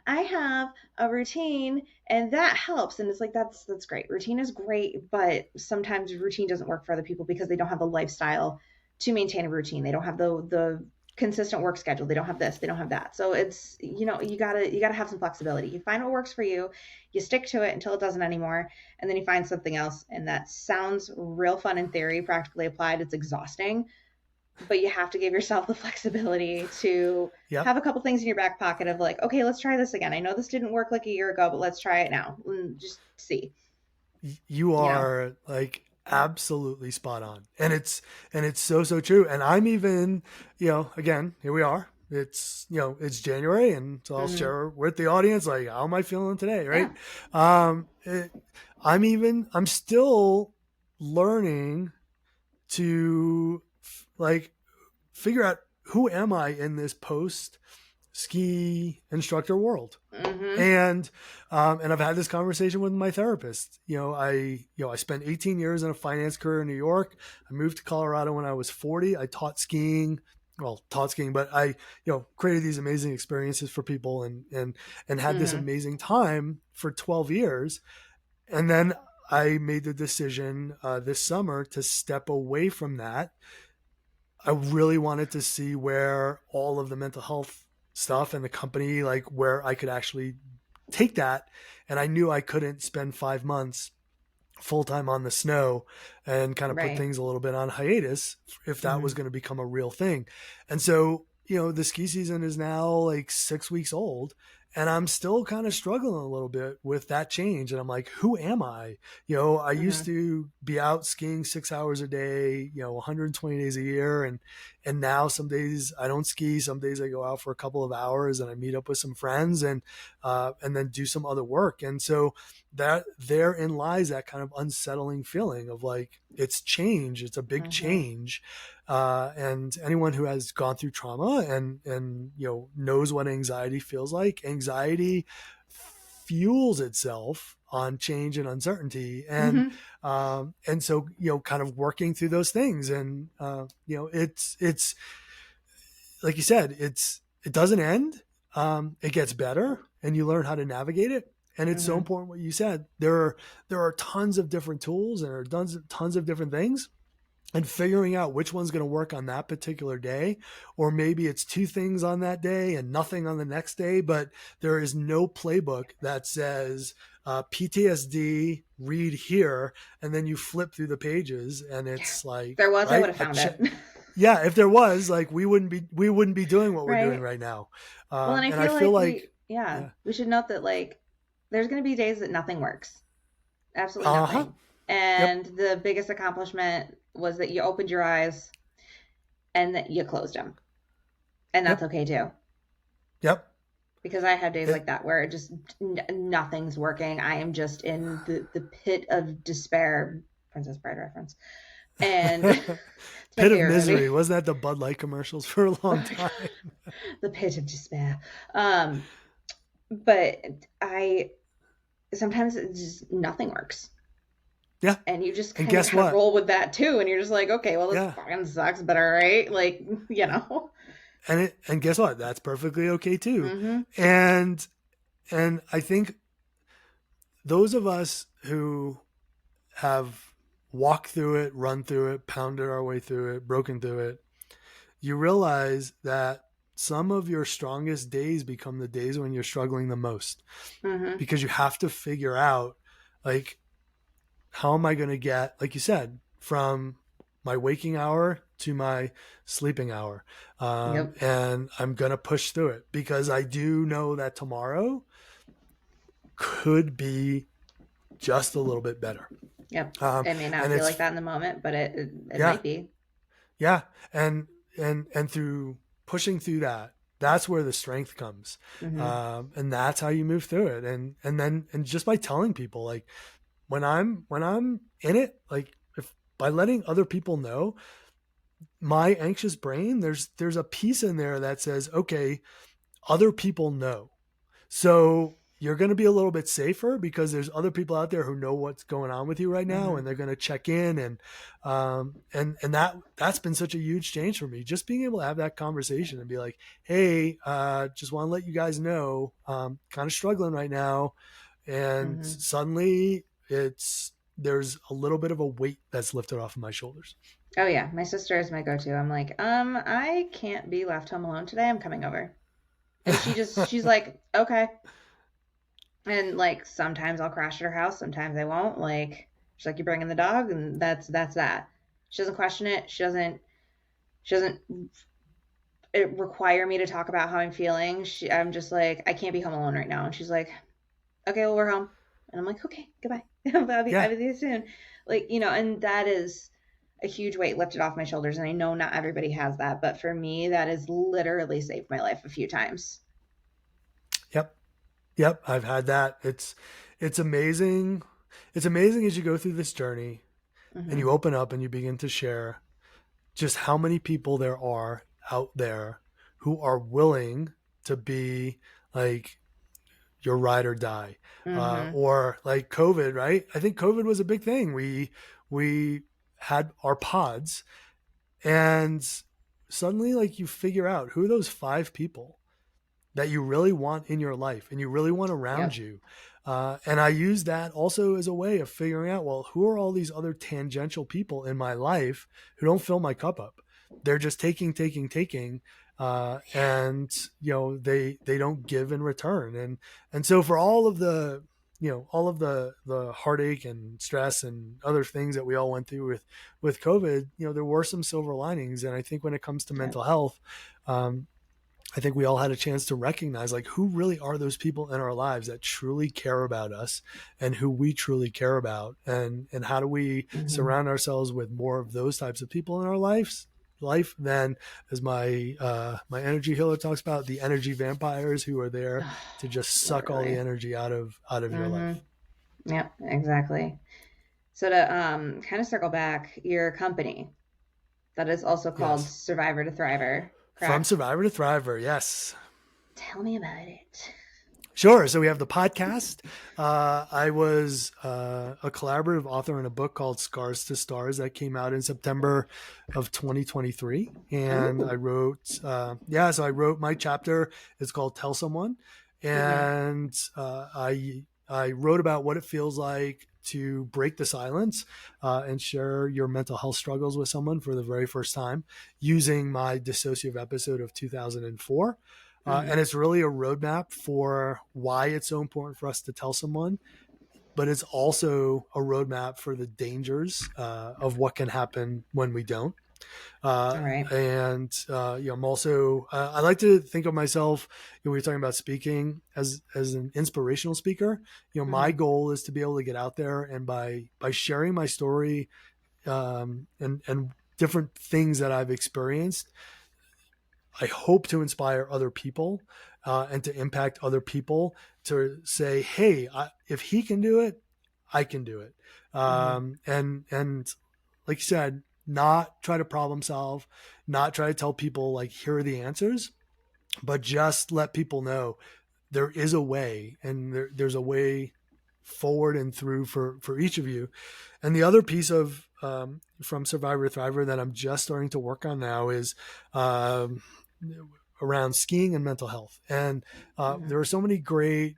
I have a routine and that helps. And it's like, that's great. Routine is great, but sometimes routine doesn't work for other people because they don't have the lifestyle to maintain a routine. They don't have the consistent work schedule. They don't have this, they don't have that. So it's, you gotta have some flexibility. You find what works for you, you stick to it until it doesn't anymore, and then you find something else. And that sounds real fun in theory, practically applied, it's exhausting, but you have to give yourself the flexibility to Yep. have a couple things in your back pocket of like, okay, let's try this again. I know this didn't work like a year ago, but let's try it now and just see. You You know? are like absolutely spot on. And it's so true. And I'm even, again, here we are. It's January, and so I'll Mm-hmm. share with the audience like, how am I feeling today, Yeah. right? Um it, I'm still learning to like figure out who am I in this post ski instructor world. Mm-hmm. And I've had this conversation with my therapist. I spent 18 years in a finance career in New York. I moved to Colorado when I was 40. I taught skiing, but I created these amazing experiences for people, and had this Mm-hmm. amazing time for 12 years. And then I made the decision this summer to step away from that. I really wanted to see where all of the mental health stuff and the company, like where I could actually take that. And I knew I couldn't spend 5 months full time on the snow and kind of put Right. things a little bit on hiatus if that was Mm-hmm. going to become a real thing. And so, the ski season is now like 6 weeks old, and I'm still kind of struggling a little bit with that change. And I'm like, who am I? I Mm-hmm. used to be out skiing 6 hours a day, 120 days a year. And now some days I don't ski. Some days I go out for a couple of hours and I meet up with some friends, and then do some other work. And so that therein lies that kind of unsettling feeling of like, it's change, it's a big Mm-hmm. change. And anyone who has gone through trauma and knows what anxiety feels like, anxiety fuels itself on change and uncertainty. Mm-hmm. And so, kind of working through those things. And, it's like you said, it doesn't end. It gets better and you learn how to navigate it. And it's so Mm-hmm. important what you said. There are tons of different tools and there are tons of different things, and figuring out which one's going to work on that particular day, or maybe it's two things on that day and nothing on the next day. But there is no playbook that says PTSD, read here, and then you flip through the pages and Yeah. it's If like, there was, I would right, have found it. yeah, if there was, like, we wouldn't be doing what we're doing Right. right now. Well, and I And I feel feel like like, yeah, yeah, we should note that like there's going to be days that nothing works. Absolutely uh-huh, nothing. yep, And the biggest accomplishment was that you opened your eyes and that you closed them. And that's yep, okay too. yep. Because I have days It, like that where just nothing's working. I am just in the pit of despair. Princess Bride reference. And it's my Pit of favorite movie. Misery. Wasn't that the Bud Light commercials for a long time? The pit of despair. Um, but I sometimes it just nothing works. Yeah. And you just And kind of guess gotta what? roll with that too. And you're just like, okay, well, this Yeah. fucking sucks, but all right. Like, you know. And guess what? That's perfectly okay too. Mm-hmm. And I think those of us who have walked through it, run through it, pounded our way through it, broken through it, you realize that some of your strongest days become the days when you're struggling the most, Mm-hmm. because you have to figure out, like, how am I going to get, like you said, from my waking hour to my sleeping hour? Yep. And I'm going to push through it because I do know that tomorrow could be just a little bit better. Yep. Um, It may not and feel like it's, that in the moment, but it yeah, might be. yeah. And through pushing through that, that's where the strength comes. Mm-hmm. And that's how you move through it. And just by telling people, like, when I'm in it, like, if by letting other people know, my anxious brain, there's a piece in there that says, okay, other people know. So you're going to be a little bit safer because there's other people out there who know what's going on with you right now, Mm-hmm. and they're going to check in. And that's been such a huge change for me, just being able to have that conversation and be like, hey, just want to let you guys know, kind of struggling right now. And Mm-hmm. suddenly there's a little bit of a weight that's lifted off of my shoulders. Oh yeah, my sister is my go-to. I'm like, I can't be left home alone today. I'm coming over. And she's like, okay. And like sometimes I'll crash at her house, sometimes I won't. Like she's like, you bringing the dog, and that's that. She doesn't question it. She doesn't require me to talk about how I'm feeling. I'm just like, I can't be home alone right now. And she's like, okay, well, we're home. And I'm like, okay, goodbye. I'll Yeah. be there soon. Like, and that is a huge weight lifted off my shoulders. And I know not everybody has that, but for me, that has literally saved my life a few times. Yep. Yep. I've had that. It's amazing. It's amazing as you go through this journey and Mm-hmm. you open up and you begin to share just how many people there are out there who are willing to be like your ride or die. Mm-hmm. Or like COVID, right? I think COVID was a big thing. We had our pods, and suddenly, like, you figure out who are those 5 people that you really want in your life and you really want around Yep. you. And I use that also as a way of figuring out, well, who are all these other tangential people in my life who don't fill my cup up? They're just taking, taking, taking. And they don't give in return. And so for all of the heartache and stress and other things that we all went through with COVID, there were some silver linings. And I think when it comes to Yep. mental health, I think we all had a chance to recognize, like, who really are those people in our lives that truly care about us and who we truly care about, and how do we Mm-hmm. surround ourselves with more of those types of people in our life than, as my energy healer talks about, the energy vampires who are there to just suck all the Literally. energy out of your Mm-hmm. life. Yep. Exactly. So to kind of circle back, your company that is also called Yes. Survivor to Thriver, From correct? survivor to thriver. Yes. Tell me about it. Sure. So we have the podcast. I was a collaborative author in a book called Scars to Stars that came out in September of 2023. And I Ooh. wrote, so I wrote my chapter. It's called Tell Someone. Mm-hmm. And I wrote about what it feels like to break the silence and share your mental health struggles with someone for the very first time using my dissociative episode of 2004. Mm-hmm. And it's really a roadmap for why it's so important for us to tell someone, but it's also a roadmap for the dangers of what can happen when we don't. All right. I'm also I like to think of myself. We were talking about speaking as an inspirational speaker. My Mm-hmm. goal is to be able to get out there and by sharing my story and different things that I've experienced, I hope to inspire other people and to impact other people to say, "Hey, if he can do it, I can do it." Mm-hmm. And like you said, not try to problem solve, not try to tell people like here are the answers, but just let people know there is a way, and there's a way forward and through for each of you. And the other piece of from Survivor Thriver that I'm just starting to work on now is um, around skiing and mental health. And Mm-hmm. there are so many great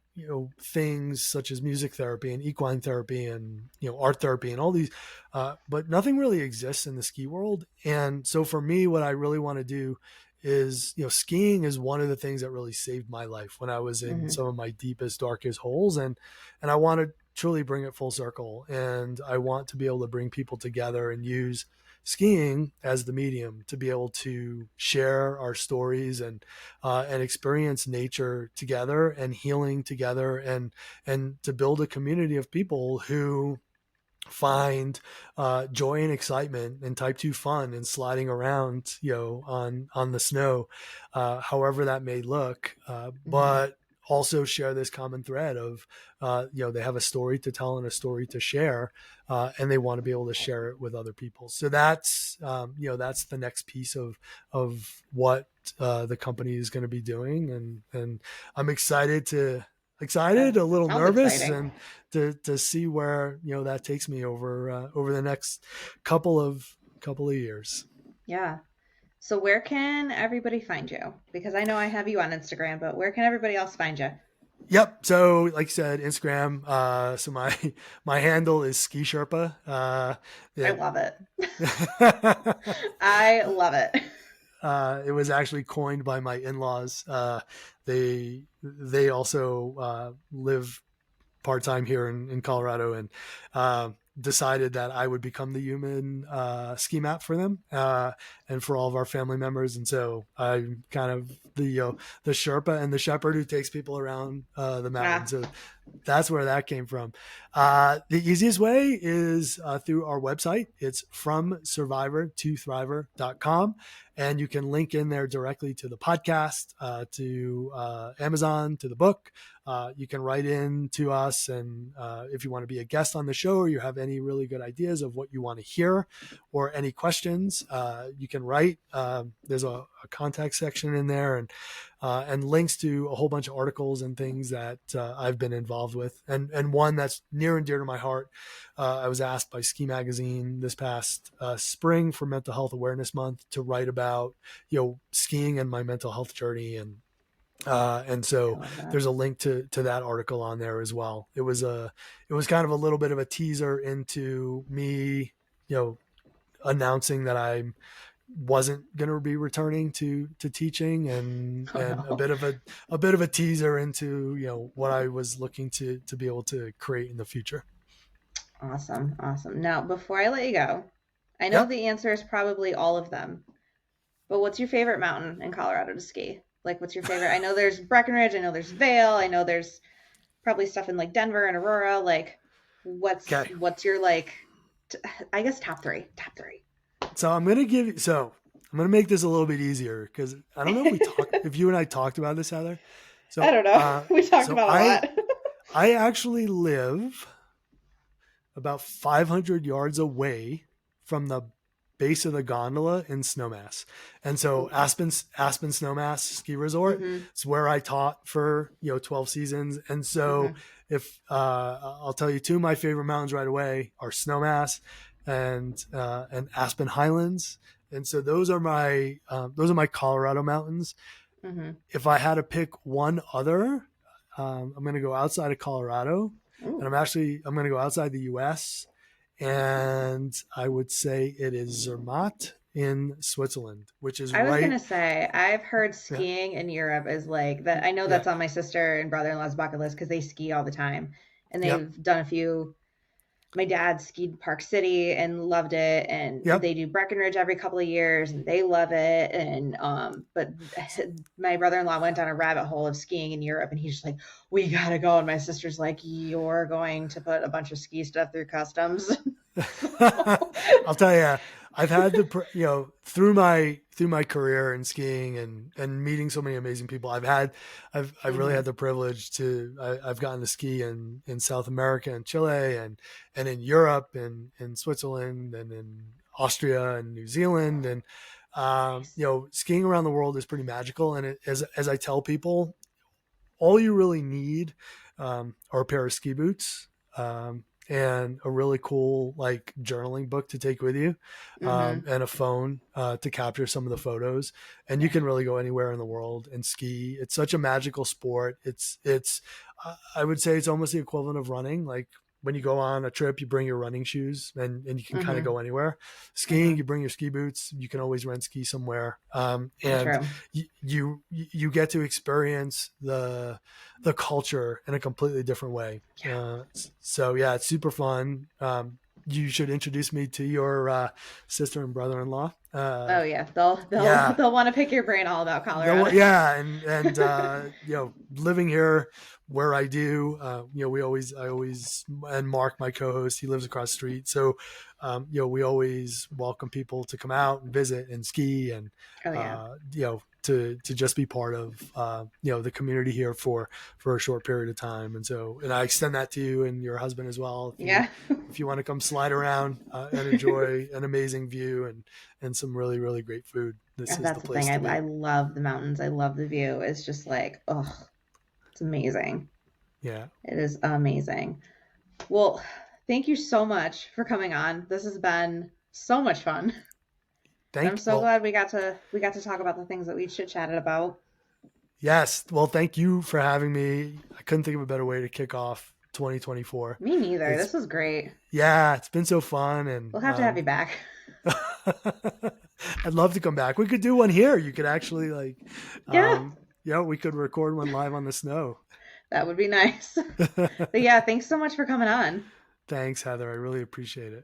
things such as music therapy and equine therapy and art therapy and all these, but nothing really exists in the ski world. And so for me, what I really want to do is skiing is one of the things that really saved my life when I was in Mm-hmm. some of my deepest darkest holes, and I want to truly bring it full circle. And I want to be able to bring people together and use skiing as the medium to be able to share our stories and experience nature together and healing together, and to build a community of people who find joy and excitement and type 2 fun and sliding around on the snow, however that may look, Mm-hmm. but also share this common thread of they have a story to tell and a story to share, and they want to be able to share it with other people. So that's the next piece of what the company is going to be doing, and I'm excited, a little Sounds nervous, exciting. and to see where that takes me over the next couple of years. Yeah. So where can everybody find you? Because I know I have you on Instagram, but where can everybody else find you? Yep. So, like I said, Instagram. So my handle is Ski Sherpa. I Yeah. love it. I love it. It was actually coined by my in-laws. They also live part time here in Colorado, and decided that I would become the human ski map for them and for all of our family members. And so I'm kind of the Sherpa and the shepherd who takes people around the mountain. Ah, So that's where that came from. The easiest way is through our website. It's from survivor to thriver.com. And you can link in there directly to the podcast, to Amazon, to the book. You can write in to us. And if you want to be a guest on the show, or you have any really good ideas of what you want to hear or any questions, you can write. There's a contact section in there, and links to a whole bunch of articles and things that I've been involved with. And one that's near and dear to my heart, I was asked by Ski Magazine this past spring for Mental Health Awareness Month to write about skiing and my mental health journey, and I so love that. there's a link to that article on there as well. It was kind of a little bit of a teaser into me, announcing that I wasn't going to be returning to teaching, and Oh a no. bit of a teaser into what I was looking to be able to create in the future. Awesome. Awesome. Now, before I let you go, I know Yep. the answer is probably all of them, but what's your favorite mountain in Colorado to ski? Like, what's your favorite? I know there's Breckenridge. I know there's Vail. I know there's probably stuff in like Denver and Aurora. Like, what's Okay. what's your like? I guess top three. Top three. So I'm gonna make this a little bit easier because I don't know if you and I talked about this, Heather. I So don't know. We talked so about a I lot. I actually live about 500 yards away from the base of the gondola in Snowmass. And so Ooh. Aspen Snowmass Ski Resort Mm-hmm. is where I taught for, 12 seasons. And so Mm-hmm. if I'll tell you two of my favorite mountains right away are Snowmass and Aspen Highlands. And so those are my Colorado mountains. Mm-hmm. If I had to pick one other, I'm going to go outside of Colorado, and Ooh. I'm going to go outside the U.S. And I would say it is Zermatt in Switzerland, which is I was right. gonna say, I've heard Yeah, skiing in Europe is like that. I know yeah, that's on my sister and brother-in-law's bucket list because they ski all the time, and yep, they've done a few. My dad skied Park City and loved it, and yep. they do Breckenridge every couple of years, and they love it. And but my brother-in-law went down a rabbit hole of skiing in Europe, and he's just like, "We gotta go." And my sister's like, "You're going to put a bunch of ski stuff through customs." I'll tell you, I've had through my career in skiing and meeting so many amazing people. I've really Hmm. had the privilege I've gotten to ski in South America and Chile and in Europe and in Switzerland and in Austria and New Zealand. And Nice. skiing around the world is pretty magical. And as I tell people, all you really need are a pair of ski boots, and a really cool like journaling book to take with you, Hmm. and a phone to capture some of the photos. And you Yeah. can really go anywhere in the world and ski. It's such a magical sport. I would say it's almost the equivalent of running. Like when you go on a trip, you bring your running shoes and you can kind of Hmm. go anywhere. Skiing, Hmm. you bring your ski boots. You can always rent ski somewhere, and True. you get to experience the culture in a completely different way. Yeah. So yeah, it's super fun. You should introduce me to your sister and brother-in-law. Oh yeah, they'll Yeah, they'll want to pick your brain all about Colorado. yeah, and living here where I do, I always, and Mark, my co-host, he lives across the street, so we always welcome people to come out and visit and ski and Oh yeah. to just be part of the community here for a short period of time. And I extend that to you and your husband as well. Yeah. If you want to come slide around and enjoy an amazing view and some really, really great food, Yeah, this is the that's the thing. place to I be. love the mountains. I love the view. It's just like, oh, it's amazing. Yeah. It is amazing. Well, thank you so much for coming on. This has been so much fun. And I'm so Well, glad we got to talk about the things that we chit chatted about. yes. Well, thank you for having me. I couldn't think of a better way to kick off 2024. Me neither. It's This was great. Yeah, it's been so fun. And We'll have to have you back. I'd love to come back. We could do one here. You could actually Yeah, we could record one live on the snow. that would be nice. But yeah, thanks so much for coming on. Thanks, Heather. I really appreciate it.